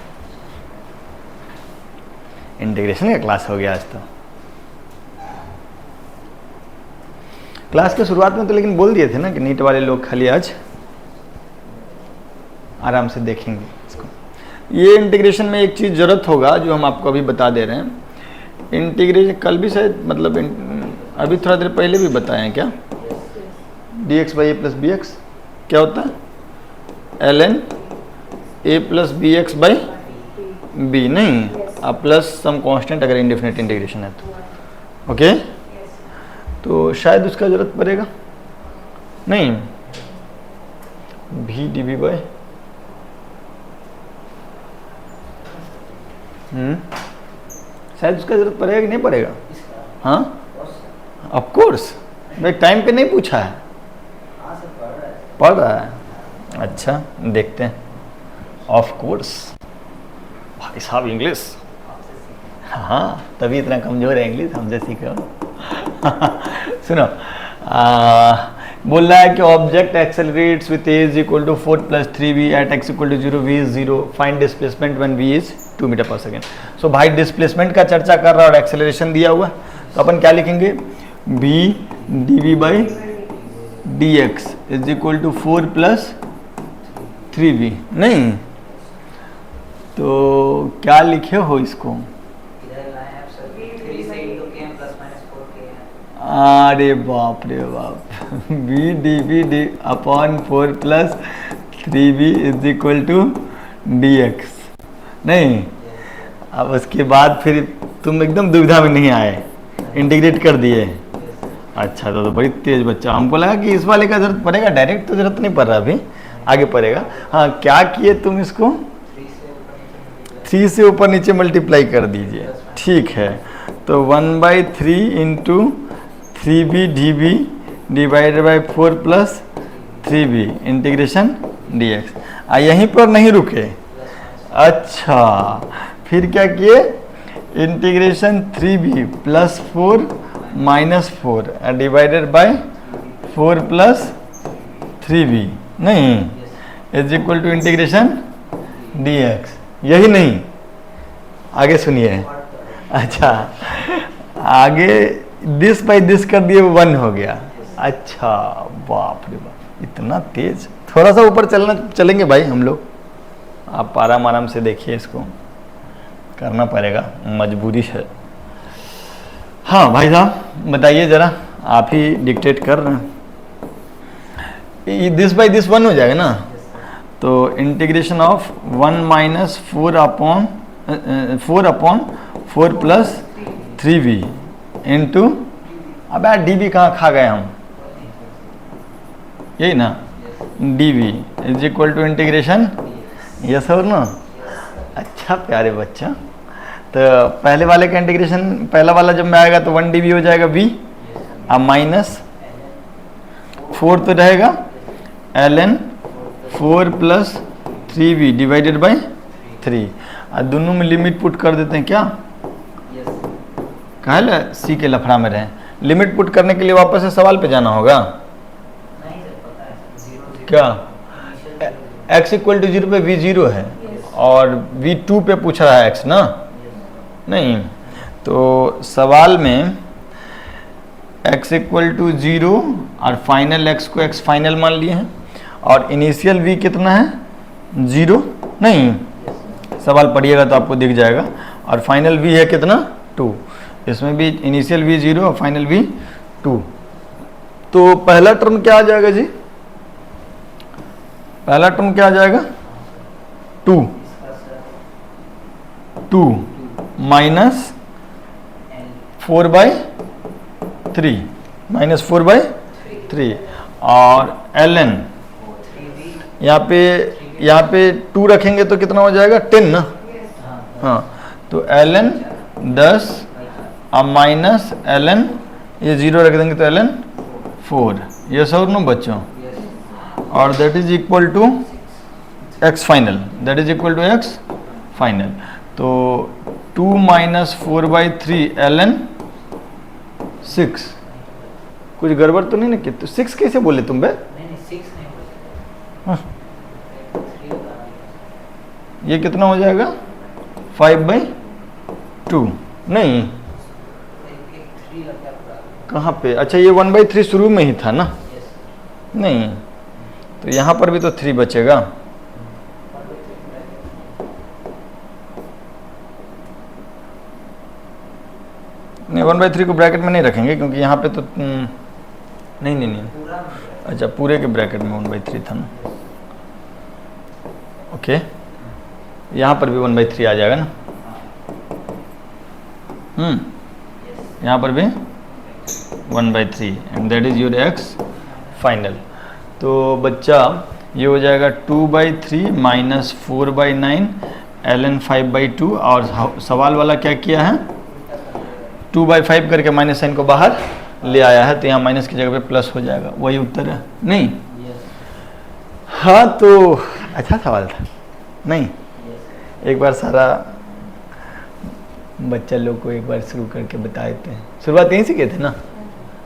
इंटीग्रेशन का क्लास हो गया आज तो, क्लास के शुरुआत में तो लेकिन बोल दिए थे ना कि नीट वाले लोग खाली आज आराम से देखेंगे इसको। ये इंटीग्रेशन में एक चीज़ ज़रूरत होगा जो हम आपको अभी बता दे रहे हैं। इंटीग्रेशन कल भी शायद मतलब अभी थोड़ा देर पहले भी बताए हैं क्या, dx by a plus B x क्या होता है, ln a plus B x by b, नहीं अब प्लस सम कांस्टेंट अगर इंडेफिनिट इंटीग्रेशन है तो ओके। तो शायद उसका ज़रूरत पड़ेगा नहीं, भी डी बी बाई शायद उसका जरूरत पड़ेगा कि नहीं पड़ेगा। हाँ ऑफ कोर्स, भाई टाइम पे नहीं पूछा है, पढ़ रहा है। अच्छा देखते हैं, ऑफ कोर्स भाई साहब इंग्लिश, हाँ तभी इतना कमजोर है इंग्लिश, हमसे सीखो। सुनो बोल रहा है कि object accelerates with a is equal to 4 plus 3v at x equal to 0, v is 0, find displacement when v is 2 metre पर सेकेंड। सो भाई डिस्प्लेसमेंट का चर्चा कर रहा है और एक्सेलरेशन दिया हुआ है, तो अपन क्या लिखेंगे, v dv by dx is equal to 4 plus 3v, नहीं तो क्या लिखे हो इसको, अरे बाप रे बाप, v dv d upon 4 plus 3v is equal to dx, नहीं अब उसके बाद फिर तुम एकदम दुविधा में नहीं आए, इंटीग्रेट कर दिए। अच्छा तो बड़ी तेज बच्चा, हमको लगा कि इस वाले का जरूरत पड़ेगा, डायरेक्ट तो जरूरत नहीं पड़ रहा, अभी आगे पड़ेगा। हाँ क्या किए तुम, इसको 3 से ऊपर नीचे मल्टीप्लाई कर दीजिए, ठीक है। तो 1/3 into 3b dv divided by 4 plus 3b integration dx। यहीं पर नहीं रुके, अच्छा फिर क्या किए, integration 3b plus 4 minus 4 divided by 4 plus 3b, नहीं is equal to integration dx, यही नहीं आगे सुनिए। अच्छा आगे दिस बाई दिस कर दिए, 1 हो गया। अच्छा बाप रे बाप, इतना तेज, थोड़ा सा ऊपर चलेंगे भाई हम लोग, आप आराम आराम से देखिए, इसको करना पड़ेगा, मजबूरी है। हाँ भाई साहब बताइए ज़रा, आप ही डिक्टेट कर रहे हैं, दिस बाई दिस 1 हो जाएगा ना, तो integration of 1 minus 4 upon 4 plus 3v into, अब यार डी बी कहाँ खा गए हम, यही ना, d v is equal to integration, yes और ना। अच्छा प्यारे बच्चा, तो पहले वाले का इंटीग्रेशन, पहला वाला जब में आएगा तो 1 डी बी हो जाएगा v, अब माइनस 4 तो रहेगा ln 4 plus 3v divided by 3, और दोनों में लिमिट पुट कर देते हैं क्या, काहे सी के लफड़ा में रहे, लिमिट पुट करने के लिए वापस से सवाल पे जाना होगा, नहीं सर पता है, क्या x इक्वल टू 0 पे v 0 है और v 2 पे पूछ रहा है x ना, नहीं तो सवाल में x इक्वल टू 0 और फाइनल x को x फाइनल मान लिए हैं, और इनिशियल v कितना है 0, नहीं सवाल पढ़िएगा तो आपको दिख जाएगा, और फाइनल v है कितना 2, इसमें भी इनिशियल v 0 और फाइनल v 2। तो पहला टर्म क्या आ जाएगा जी, पहला टर्म क्या आ जाएगा 2 माइनस 4/3 माइनस 4/3, और ln यहाँ पे 2 रखेंगे तो कितना हो जाएगा 10 ना, हाँ तो ln 10 अब माइनस ln, ये 0 रख देंगे तो ln 4, ये सब नो बच्चों, और that is equal to x final, that is equal to x final. तो 2 माइनस 4/3 ln 6, कुछ गड़बड़ तो नहीं ना कि, तो 6 कैसे बोले तुम बे, हाँ। ये कितना हो जाएगा 5/2, नहीं कहाँ पे, अच्छा ये 1/3 शुरू में ही था ना, नहीं तो यहाँ पर भी तो 3 बचेगा, नहीं 1/3 को ब्रैकेट में नहीं रखेंगे क्योंकि यहाँ पे तो नहीं अच्छा पूरे के ब्रैकेट में 1/3 था ना, ओके यहाँ पर भी 1/3 आ जाएगा ना, यहाँ पर भी 1/3 and that is your x final. तो बच्चा ये हो जाएगा 2/3 माइनस 4/9 ln 5/2 और सवाल वाला क्या किया है 2/5 करके माइनस साइन को बाहर ले आया है, तो यहाँ माइनस की जगह पे प्लस हो जाएगा, वही उत्तर है नहीं? हाँ तो अच्छा सवाल था नहीं? एक बार सारा बच्चा लोग को एक बार शुरू करके बता देते हैं, शुरुआत यहीं से किए थे ना?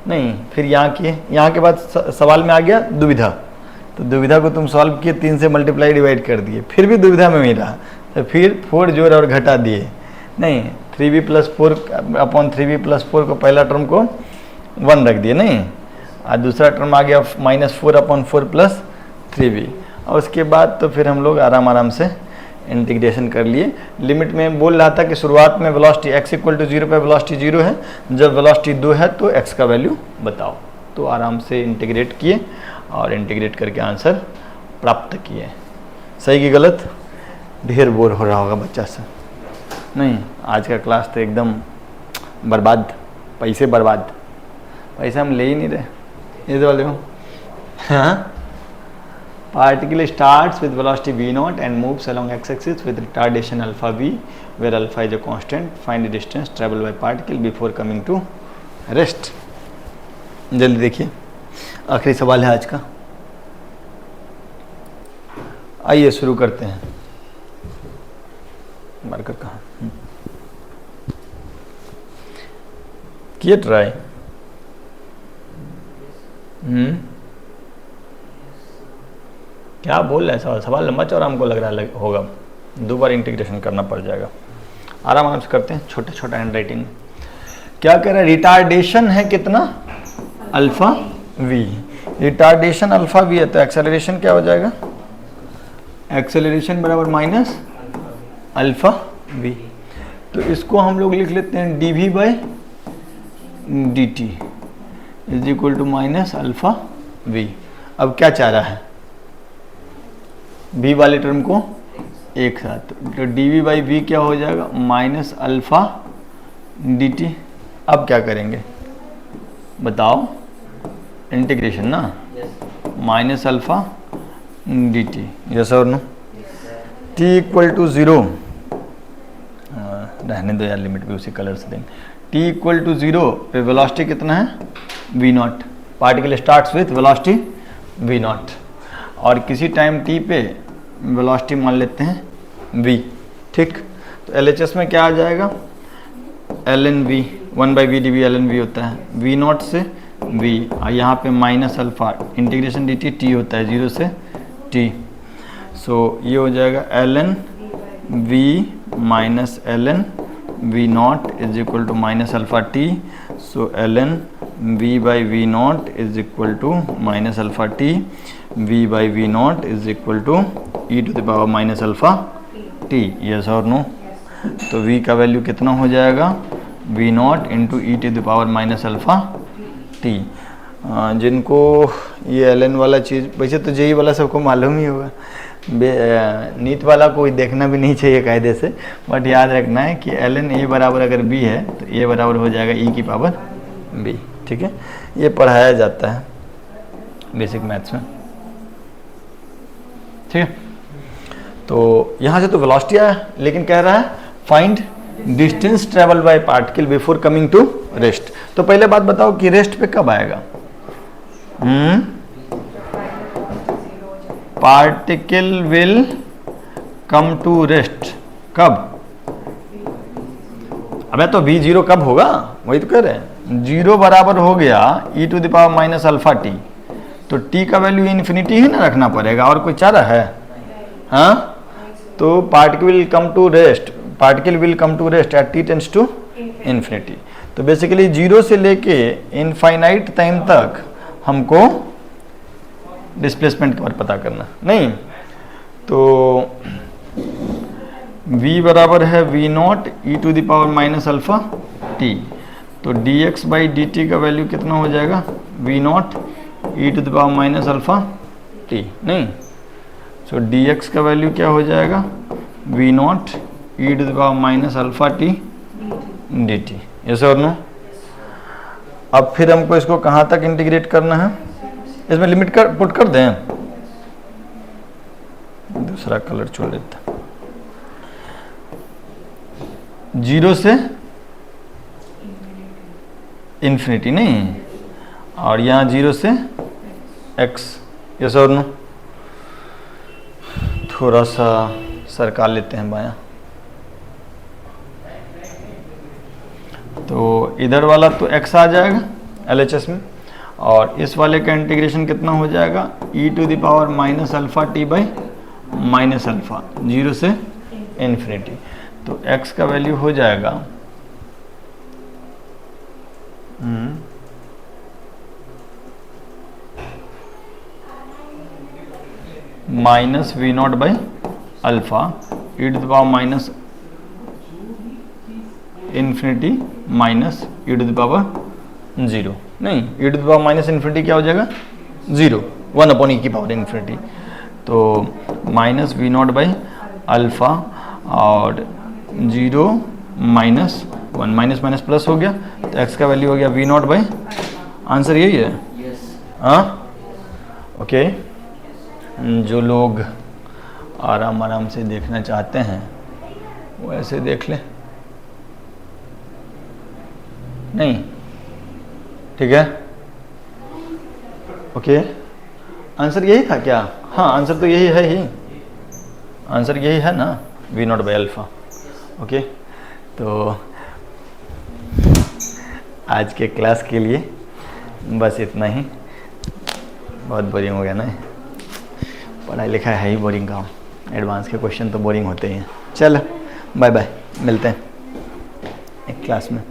नहीं, फिर यहाँ किए, यहाँ के बाद सवाल में आ गया दुविधा, तो दुविधा को तुम सॉल्व किए 3 से मल्टीप्लाई डिवाइड कर दिए, फिर भी दुविधा में ही रहा, तो फिर 4 जोड़ और घटा दिए, नहीं 3b+4/3b+4 को पहला टर्म को 1 रख दिए नहीं, और दूसरा टर्म आ गया -4/4 + 3b, और उसके बाद तो फिर हम लोग आराम से इंटीग्रेशन कर लिए। लिमिट में बोल रहा था कि शुरुआत में वेलोसिटी x = 0 पे वेलोसिटी 0 है, जब वेलोसिटी 2 है तो x का वैल्यू बताओ, तो आराम से इंटीग्रेट किए और इंटीग्रेट करके आंसर प्राप्त किए। सही कि गलत? ढेर बोर हो रहा होगा बच्चा से नहीं? आज का क्लास तो एकदम बर्बाद, पैसे बर्बाद, पैसे हम ले ही नहीं रहे, ये तो वाले हो। हाँ, particle starts with velocity v0 and moves along x-axis with retardation alpha v, where alpha is a constant. Find the distance traveled by particle before coming to rest. जल्दी देखिए, आखिरी सवाल है आज का। आइए शुरू करते हैं। मार्कर कहाँ? किए ट्राई? क्या बोल रहे हैं? सवाल लंबा चौड़ा हमको लग रहा होगा, 2 बार इंटीग्रेशन करना पड़ जाएगा। आराम से करते हैं, छोटे छोटा हैंड राइटिंग। क्या कह रहा है? रिटार्डेशन है कितना? Alpha v. Retardation alpha v है तो एक्सेलरेशन क्या हो जाएगा? एक्सेलरेशन बराबर माइनस अल्फा वी। तो इसको हम लोग लिख लेते हैं dv/dt = माइनस अल्फा वी। अब क्या चाह रहा है? v वाले टर्म को एक साथ, तो dv/v क्या हो जाएगा? Minus alpha dt। अब क्या करेंगे बताओ? इंटीग्रेशन ना, माइनस अल्फा dt, यस और नो? t = 0, रहने दो यार, लिमिट भी उसी कलर से देंगे। t = 0 पे वेलोसिटी कितना है? v0। Particle starts with velocity v0 और किसी टाइम t पे वेलोसिटी मान लेते हैं v, ठीक? तो LHS में क्या आ जाएगा? ln v, 1/v dv ln v होता है, v0 से v, और यहाँ पे minus alpha integration dt t होता है 0 से t। सो ये हो जाएगा ln v minus ln v0 = minus alpha t। सो ln v/v0 = minus alpha t, v/v0 = e⁻ minus alpha t, yes और नो? तो v का वैल्यू कितना हो जाएगा? v0 × e⁻ minus alpha t। जिनको ये ln वाला चीज़, वैसे तो जेई वाला सबको मालूम ही होगा, नीट वाला कोई देखना भी नहीं चाहिए कायदे से, बट याद रखना है कि ln a बराबर अगर b है तो a बराबर हो जाएगा e⁻b, ठीक है? ये पढ़ाया जाता है बेसिक मैथ्स में, ठीक है? तो यहाँ से तो वेलोसिटी आया, लेकिन कह रहा है find distance travel by particle before coming to rest. तो पहले बात बताओ कि रेस्ट पे कब आएगा? Particle will come to rest कब? अबे तो v0 कब होगा? वही तो कह रहे हैं, 0 बराबर हो गया e⁻ माइनस अल्फा t, तो t का वैल्यू इन्फिनिटी ही ना रखना पड़ेगा, और कोई चारा है? हाँ, तो particle will come to rest at t tends to infinity. तो बेसिकली 0 से लेके इनफाइनाइट टाइम तक हमको डिस्प्लेसमेंट का पता करना नहीं। तो v बराबर है v0 e⁻ minus alpha t, तो dx बाई dt का वैल्यू कितना हो जाएगा, v naught e to the power minus alpha t, नहीं, सो dx का वैल्यू क्या हो जाएगा, v naught e to the power minus alpha t dt, yes और नो। अब फिर हमको इसको कहाँ तक इंटीग्रेट करना है, इसमें लिमिट पुट कर दें, दूसरा कलर छोड़ लेते हैं, 0 से इन्फिनिटी, नहीं, और यहाँ 0 से x, यस और नो। थोड़ा सा सरका लेते हैं बायां, तो इधर वाला तो x आ जाएगा LHS में, और इस वाले का इंटीग्रेशन कितना हो जाएगा, e to the power minus alpha T by minus alpha, 0 से इन्फिनिटी। तो x का वैल्यू हो जाएगा minus V naught by alpha E to the power minus infinity minus E to the power 0, नहीं, E to the power minus infinity क्या हो जाएगा, 0, 1 upon E की पावर इन्फिनिटी, तो minus V naught by alpha और 0 minus 1, minus minus plus हो गया, तो x का वैल्यू हो गया वी नॉट बाई, आंसर यही है, हाँ, ओके। जो लोग आराम आराम से देखना चाहते हैं वो ऐसे देख लें, नहीं, ठीक है, ओके। आंसर यही था क्या, हाँ, आंसर तो यही है ही, आंसर यही है ना, v naught by alpha, okay. तो आज के क्लास के लिए बस इतना ही, बहुत बोरिंग हो गया ना, पढ़ाई लिखाई है ही बोरिंग काम, एडवांस के क्वेश्चन तो बोरिंग होते ही हैं। चलो बाय बाय, मिलते हैं एक क्लास में।